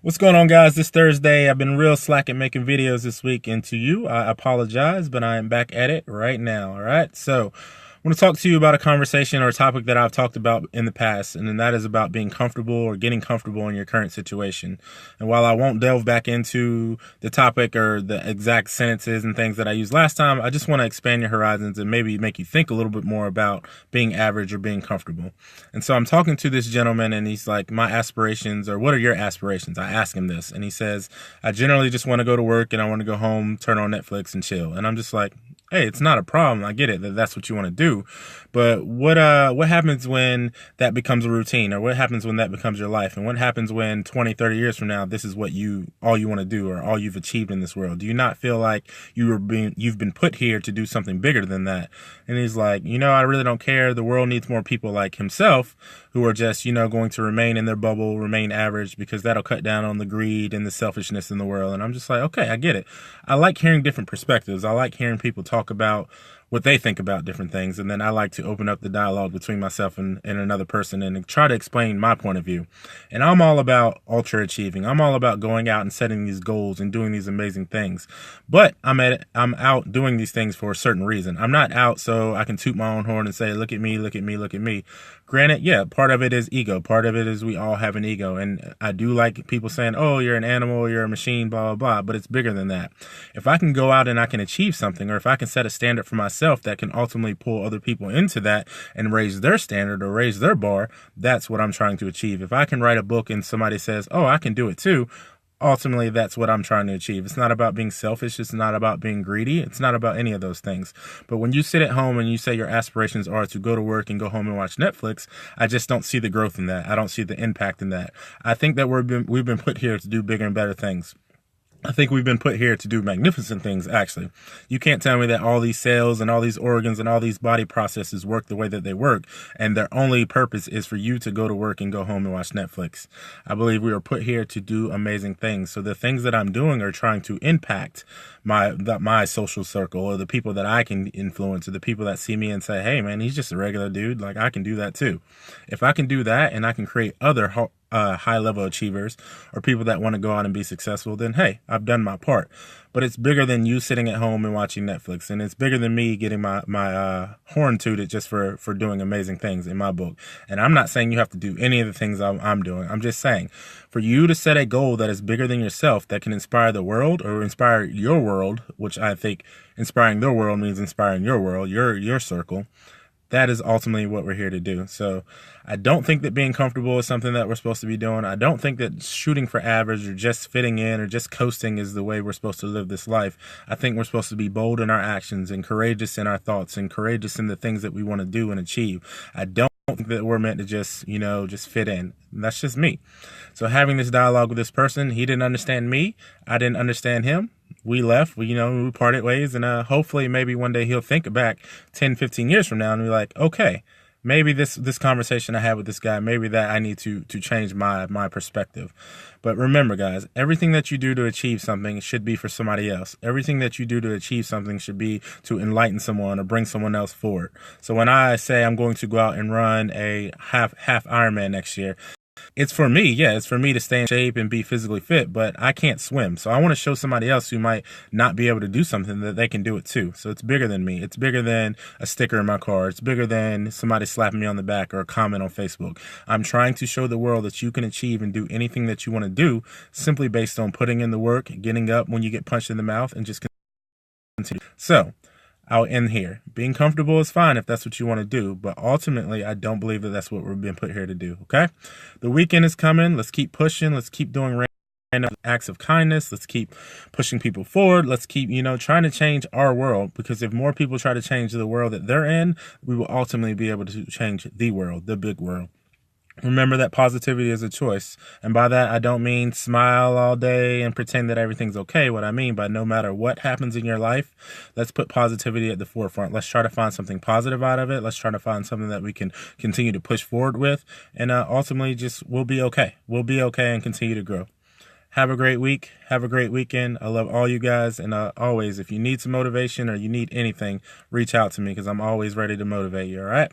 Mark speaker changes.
Speaker 1: What's going on, guys? This Thursday, I've been real slack at making videos this week, and to you, I apologize, but I am back at it right now. All right, so I want to talk to you about a conversation or a topic that I've talked about in the past, and then that is about being comfortable or getting comfortable in your current situation. And while I won't delve back into the topic or the exact sentences and things that I used last time, I just want to expand your horizons and maybe make you think a little bit more about being average or being comfortable. And so I'm talking to this gentleman, and he's like, my aspirations, or what are your aspirations? I ask him this, and he says, I generally just want to go to work and I want to go home, turn on Netflix and chill. And I'm just like, hey, it's not a problem. I get it that that's what you want to do. But what happens when that becomes a routine, or what happens when that becomes your life? And what happens when 20, 30 years from now, this is what all you want to do, or all you've achieved in this world? Do you not feel like you've been put here to do something bigger than that? And he's like, I really don't care. The world needs more people like himself who are just, going to remain in their bubble, remain average, because that'll cut down on the greed and the selfishness in the world. And I'm just like, okay, I get it. I like hearing different perspectives. I like hearing people talk about what they think about different things. And then I like to open up the dialogue between myself and another person and try to explain my point of view. And I'm all about ultra achieving. I'm all about going out and setting these goals and doing these amazing things. But I'm out doing these things for a certain reason. I'm not out so I can toot my own horn and say, look at me, look at me, look at me. Granted, yeah, part of it is ego. Part of it is we all have an ego. And I do like people saying, oh, you're an animal, you're a machine, blah, blah, blah. But it's bigger than that. If I can go out and I can achieve something, or if I can set a standard for myself that can ultimately pull other people into that and raise their standard or raise their bar, that's what I'm trying to achieve. If I can write a book and somebody says, oh, I can do it too, ultimately that's what I'm trying to achieve. It's not about being selfish. It's not about being greedy. It's not about any of those things. But when you sit at home and you say your aspirations are to go to work and go home and watch Netflix, I just don't see the growth in that. I don't see the impact in that. I think that we've been put here to do bigger and better things. I think we've been put here to do magnificent things, actually. You can't tell me that all these cells and all these organs and all these body processes work the way that they work, and their only purpose is for you to go to work and go home and watch Netflix. I believe we are put here to do amazing things. So the things that I'm doing are trying to impact my social circle, or the people that I can influence, or the people that see me and say, hey, man, he's just a regular dude. Like, I can do that too. If I can do that and I can create other high-level achievers or people that want to go out and be successful, then hey, I've done my part. But it's bigger than you sitting at home and watching Netflix, and it's bigger than me getting my horn tooted just for doing amazing things in my book. And I'm not saying you have to do any of the things I'm doing. I'm just saying, for you to set a goal that is bigger than yourself, that can inspire the world or inspire your world, which I think inspiring their world means inspiring your world, your circle. That is ultimately what we're here to do. So I don't think that being comfortable is something that we're supposed to be doing. I don't think that shooting for average or just fitting in or just coasting is the way we're supposed to live this life. I think we're supposed to be bold in our actions and courageous in our thoughts and courageous in the things that we want to do and achieve. I don't think that we're meant to just fit in. That's just me. So having this dialogue with this person, he didn't understand me. I didn't understand him. We left, we parted ways, and hopefully maybe one day he'll think back 10, 15 years from now and be like, okay, maybe this conversation I had with this guy, maybe that I need to change my perspective. But remember, guys, everything that you do to achieve something should be for somebody else. Everything that you do to achieve something should be to enlighten someone or bring someone else forward. So when I say I'm going to go out and run a half Ironman next year, it's for me, yeah, it's for me to stay in shape and be physically fit, but I can't swim. So I want to show somebody else who might not be able to do something that they can do it too. So it's bigger than me. It's bigger than a sticker in my car. It's bigger than somebody slapping me on the back or a comment on Facebook. I'm trying to show the world that you can achieve and do anything that you want to do simply based on putting in the work, getting up when you get punched in the mouth, and just continue. So I'll end here. Being comfortable is fine if that's what you want to do, but ultimately, I don't believe that that's what we've been put here to do, okay? The weekend is coming. Let's keep pushing. Let's keep doing random acts of kindness. Let's keep pushing people forward. Let's keep, trying to change our world, because if more people try to change the world that they're in, we will ultimately be able to change the world, the big world. Remember that positivity is a choice. And by that, I don't mean smile all day and pretend that everything's okay. What I mean by no matter what happens in your life, let's put positivity at the forefront. Let's try to find something positive out of it. Let's try to find something that we can continue to push forward with. And ultimately, we'll be okay. We'll be okay and continue to grow. Have a great week. Have a great weekend. I love all you guys. And always, if you need some motivation or you need anything, reach out to me, because I'm always ready to motivate you. All right?